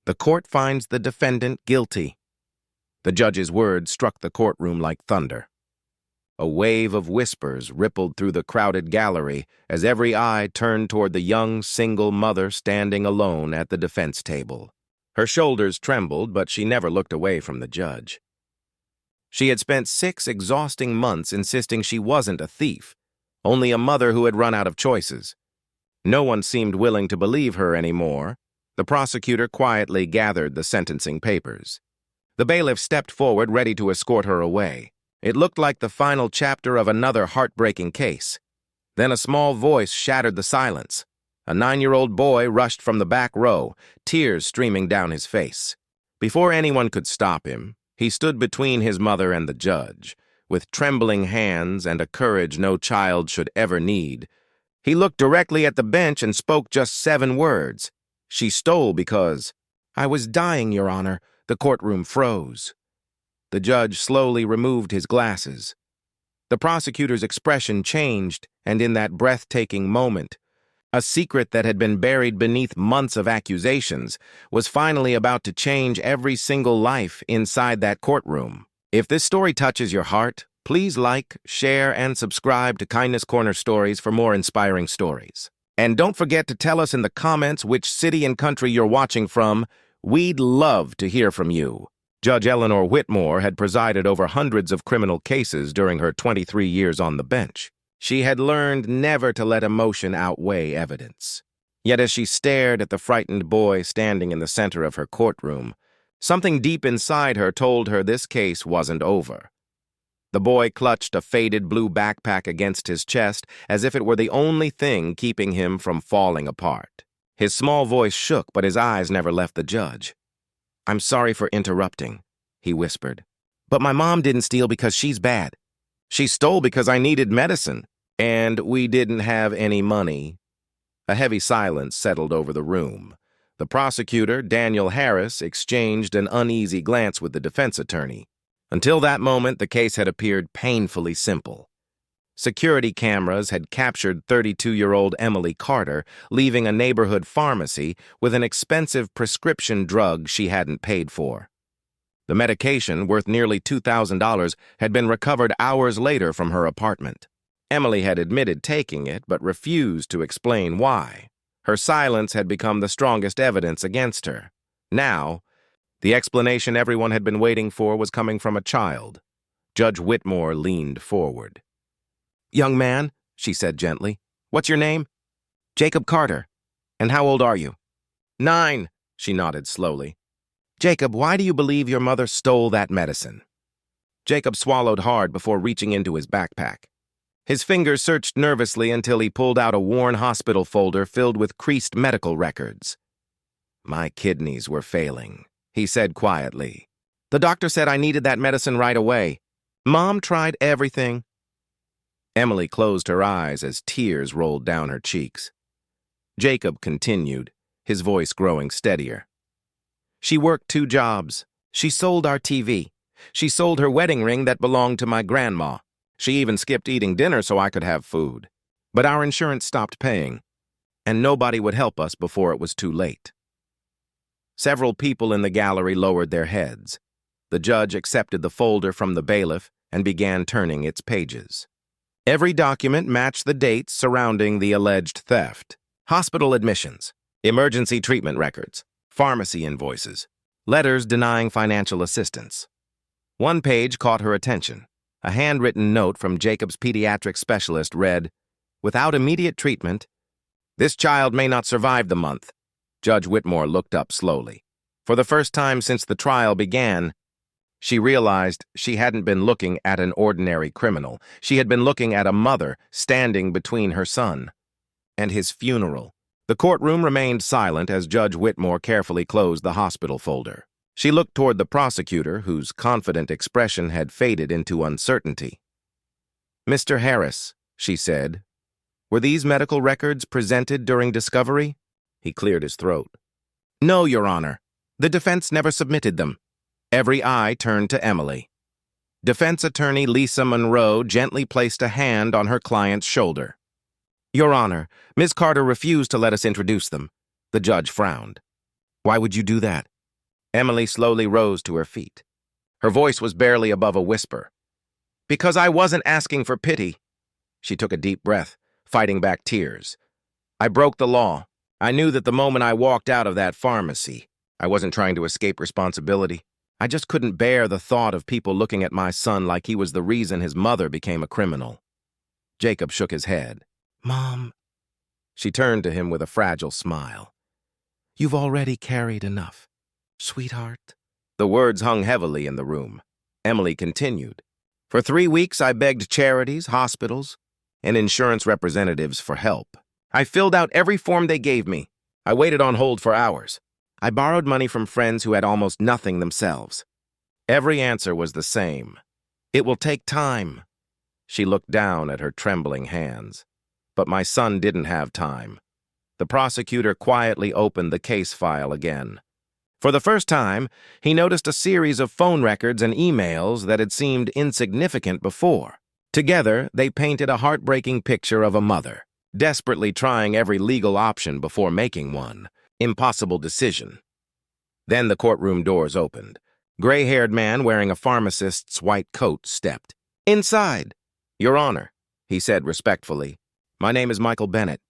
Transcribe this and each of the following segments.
The court finds the defendant guilty. The judge's words struck the courtroom like thunder. A wave of whispers rippled through the crowded gallery as every eye turned toward the young single mother standing alone at the defense table. Her shoulders trembled, but she never looked away from the judge. She had spent 6 exhausting months insisting she wasn't a thief, only a mother who had run out of choices. No one seemed willing to believe her anymore. The prosecutor quietly gathered the sentencing papers. The bailiff stepped forward, ready to escort her away. It looked like the final chapter of another heartbreaking case. Then a small voice shattered the silence. A 9-year-old boy rushed from the back row, tears streaming down his face. Before anyone could stop him, he stood between his mother and the judge. With trembling hands and a courage no child should ever need, he looked directly at the bench and spoke just 7 words. "She stole because—" "I was dying, Your Honor." The courtroom froze. The judge slowly removed his glasses. The prosecutor's expression changed, and in that breathtaking moment, a secret that had been buried beneath months of accusations was finally about to change every single life inside that courtroom. If this story touches your heart, please like, share, and subscribe to Kindness Corner Stories for more inspiring stories. And don't forget to tell us in the comments which city and country you're watching from. We'd love to hear from you. Judge Eleanor Whitmore had presided over hundreds of criminal cases during her 23 years on the bench. She had learned never to let emotion outweigh evidence. Yet as she stared at the frightened boy standing in the center of her courtroom, something deep inside her told her this case wasn't over. The boy clutched a faded blue backpack against his chest as if it were the only thing keeping him from falling apart. His small voice shook, but his eyes never left the judge. "I'm sorry for interrupting," he whispered. "But my mom didn't steal because she's bad. She stole because I needed medicine, and we didn't have any money." A heavy silence settled over the room. The prosecutor, Daniel Harris, exchanged an uneasy glance with the defense attorney. Until that moment, the case had appeared painfully simple. Security cameras had captured 32-year-old Emily Carter leaving a neighborhood pharmacy with an expensive prescription drug she hadn't paid for. The medication, worth nearly $2,000, had been recovered hours later from her apartment. Emily had admitted taking it, but refused to explain why. Her silence had become the strongest evidence against her. Now, the explanation everyone had been waiting for was coming from a child. Judge Whitmore leaned forward. "Young man," she said gently, "what's your name?" "Jacob Carter. And how old are you?" 9, she nodded slowly. "Jacob, why do you believe your mother stole that medicine?" Jacob swallowed hard before reaching into his backpack. His fingers searched nervously until he pulled out a worn hospital folder filled with creased medical records. "My kidneys were failing," he said quietly. "The doctor said I needed that medicine right away. Mom tried everything." Emily closed her eyes as tears rolled down her cheeks. Jacob continued, his voice growing steadier. "She worked 2 jobs. She sold our TV. She sold her wedding ring that belonged to my grandma. She even skipped eating dinner so I could have food. But our insurance stopped paying, and nobody would help us before it was too late." Several people in the gallery lowered their heads. The judge accepted the folder from the bailiff and began turning its pages. Every document matched the dates surrounding the alleged theft. Hospital admissions, emergency treatment records, pharmacy invoices, letters denying financial assistance. One page caught her attention. A handwritten note from Jacob's pediatric specialist read, "Without immediate treatment, this child may not survive the month." Judge Whitmore looked up slowly. For the first time since the trial began, she realized she hadn't been looking at an ordinary criminal. She had been looking at a mother standing between her son and his funeral. The courtroom remained silent as Judge Whitmore carefully closed the hospital folder. She looked toward the prosecutor, whose confident expression had faded into uncertainty. "Mr. Harris," she said, "were these medical records presented during discovery?" He cleared his throat. "No, Your Honor. The defense never submitted them." Every eye turned to Emily. Defense attorney Lisa Monroe gently placed a hand on her client's shoulder. "Your Honor, Ms. Carter refused to let us introduce them." The judge frowned. "Why would you do that?" Emily slowly rose to her feet. Her voice was barely above a whisper. "Because I wasn't asking for pity." She took a deep breath, fighting back tears. "I broke the law. I knew that the moment I walked out of that pharmacy. I wasn't trying to escape responsibility. I just couldn't bear the thought of people looking at my son like he was the reason his mother became a criminal." Jacob shook his head. "Mom." She turned to him with a fragile smile. "You've already carried enough, sweetheart." The words hung heavily in the room. Emily continued. "For 3 weeks, I begged charities, hospitals, and insurance representatives for help. I filled out every form they gave me. I waited on hold for hours. I borrowed money from friends who had almost nothing themselves. Every answer was the same. It will take time." She looked down at her trembling hands. But my son didn't have time. The prosecutor quietly opened the case file again. For the first time, he noticed a series of phone records and emails that had seemed insignificant before. Together, they painted a heartbreaking picture of a mother, desperately trying every legal option before making one impossible decision. Then the courtroom doors opened. Gray-haired man wearing a pharmacist's white coat stepped. "Inside." "Your Honor," he said respectfully. "My name is Michael Bennett.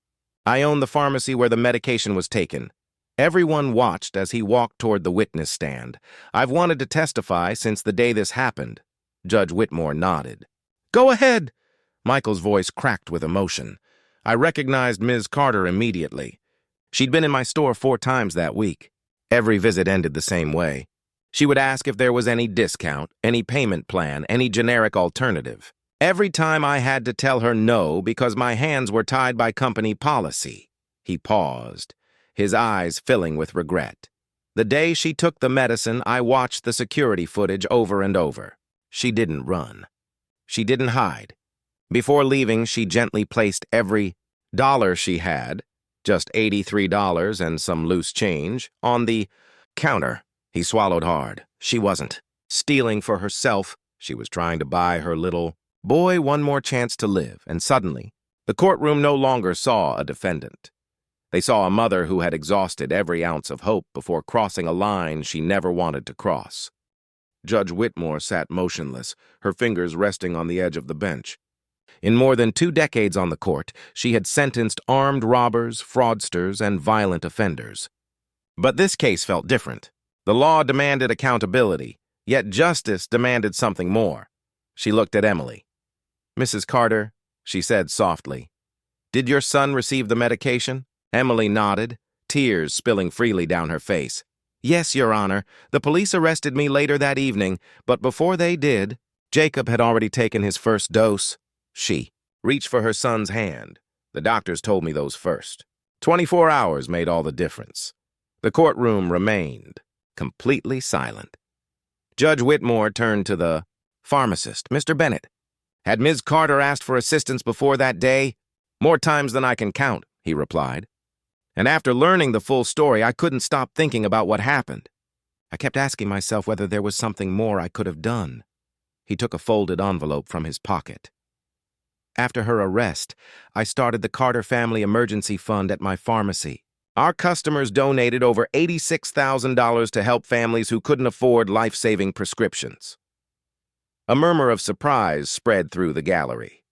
I own the pharmacy where the medication was taken." Everyone watched as he walked toward the witness stand. "I've wanted to testify since the day this happened." Judge Whitmore nodded. "Go ahead." Michael's voice cracked with emotion. "I recognized Ms. Carter immediately. She'd been in my store 4 times that week. Every visit ended the same way. She would ask if there was any discount, any payment plan, any generic alternative. Every time I had to tell her no because my hands were tied by company policy." He paused, his eyes filling with regret. "The day she took the medicine, I watched the security footage over and over. She didn't run. She didn't hide. Before leaving, she gently placed every dollar she had, just $83 and some loose change, on the counter." He swallowed hard. She wasn't stealing for herself. She was trying to buy her little boy one more chance to live, and suddenly, the courtroom no longer saw a defendant. They saw a mother who had exhausted every ounce of hope before crossing a line she never wanted to cross. Judge Whitmore sat motionless, her fingers resting on the edge of the bench. In more than 2 decades on the court, she had sentenced armed robbers, fraudsters, and violent offenders. But this case felt different. The law demanded accountability, yet justice demanded something more. She looked at Emily. "Mrs. Carter," she said softly, "did your son receive the medication?" Emily nodded, tears spilling freely down her face. "Yes, Your Honor. The police arrested me later that evening, but before they did, Jacob had already taken his first dose." She reached for her son's hand. "The doctors told me those first." 24 hours made all the difference. The courtroom remained completely silent. Judge Whitmore turned to the pharmacist. "Mr. Bennett, had Ms. Carter asked for assistance before that day?" "More times than I can count," he replied. "And after learning the full story, I couldn't stop thinking about what happened. I kept asking myself whether there was something more I could have done." He took a folded envelope from his pocket. "After her arrest, I started the Carter Family Emergency Fund at my pharmacy. Our customers donated over $86,000 to help families who couldn't afford life-saving prescriptions." A murmur of surprise spread through the gallery.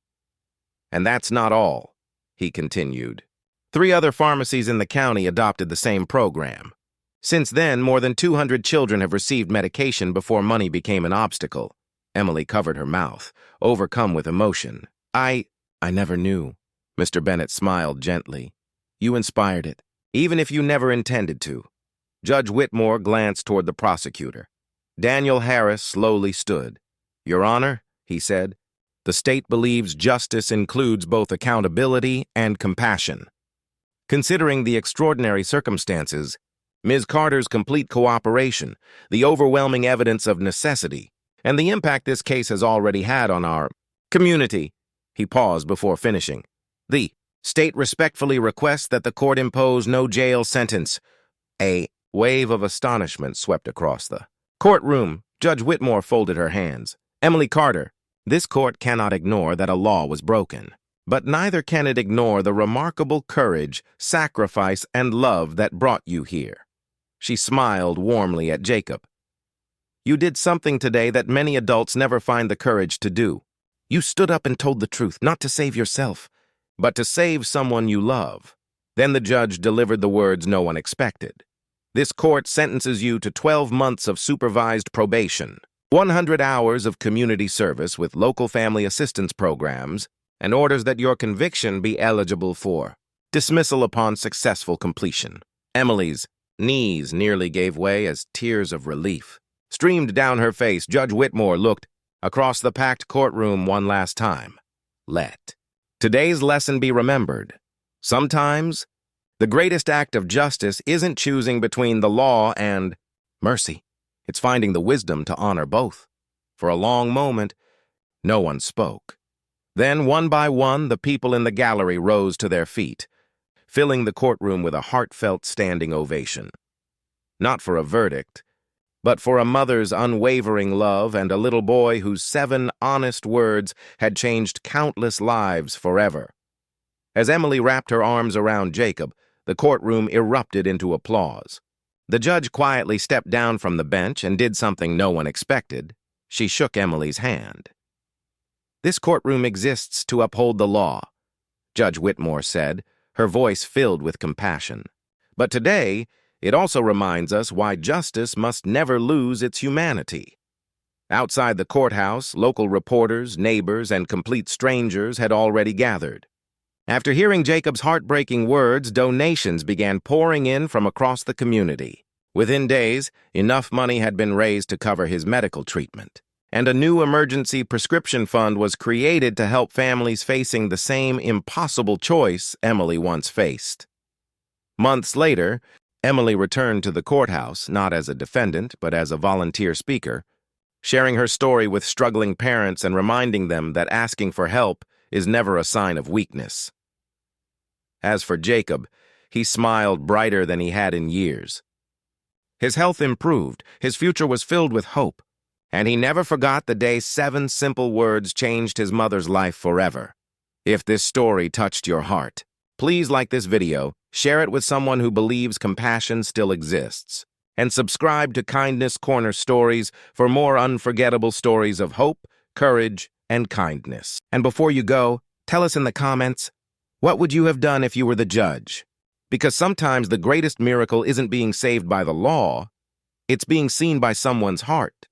"And that's not all," he continued. 3 other pharmacies in the county adopted the same program. Since then, more than 200 children have received medication before money became an obstacle." Emily covered her mouth, overcome with emotion. I never knew." Mr. Bennett smiled gently. "You inspired it, even if you never intended to." Judge Whitmore glanced toward the prosecutor. Daniel Harris slowly stood. "Your Honor," he said, "the state believes justice includes both accountability and compassion. Considering the extraordinary circumstances, Ms. Carter's complete cooperation, the overwhelming evidence of necessity, and the impact this case has already had on our community," he paused before finishing, "the state respectfully requests that the court impose no jail sentence." A wave of astonishment swept across the courtroom. Judge Whitmore folded her hands. "Emily Carter, this court cannot ignore that a law was broken. But neither can it ignore the remarkable courage, sacrifice, and love that brought you here. She smiled warmly at Jacob. You did something today that many adults never find the courage to do. You stood up and told the truth, not to save yourself, but to save someone you love. Then the judge delivered the words no one expected. This court sentences you to 12 months of supervised probation, 100 hours of community service with local family assistance programs, and orders that your conviction be eligible for dismissal upon successful completion. Emily's knees nearly gave way as tears of relief streamed down her face. Judge Whitmore looked across the packed courtroom one last time. Let today's lesson be remembered. Sometimes, the greatest act of justice isn't choosing between the law and mercy. It's finding the wisdom to honor both. For a long moment, no one spoke. Then, one by one, the people in the gallery rose to their feet, filling the courtroom with a heartfelt standing ovation. Not for a verdict, but for a mother's unwavering love and a little boy whose 7 honest words had changed countless lives forever. As Emily wrapped her arms around Jacob, the courtroom erupted into applause. The judge quietly stepped down from the bench and did something no one expected. She shook Emily's hand. This courtroom exists to uphold the law, Judge Whitmore said, her voice filled with compassion. But today, it also reminds us why justice must never lose its humanity. Outside the courthouse, local reporters, neighbors, and complete strangers had already gathered. After hearing Jacob's heartbreaking words, donations began pouring in from across the community. Within days, enough money had been raised to cover his medical treatment, and a new emergency prescription fund was created to help families facing the same impossible choice Emily once faced. Months later, Emily returned to the courthouse, not as a defendant, but as a volunteer speaker, sharing her story with struggling parents and reminding them that asking for help is never a sign of weakness. As for Jacob, he smiled brighter than he had in years. His health improved, his future was filled with hope, and he never forgot the day 7 simple words changed his mother's life forever. If this story touched your heart, please like this video, share it with someone who believes compassion still exists, and subscribe to Kindness Corner Stories for more unforgettable stories of hope, courage, and kindness. And before you go, tell us in the comments, what would you have done if you were the judge? Because sometimes the greatest miracle isn't being saved by the law, it's being seen by someone's heart.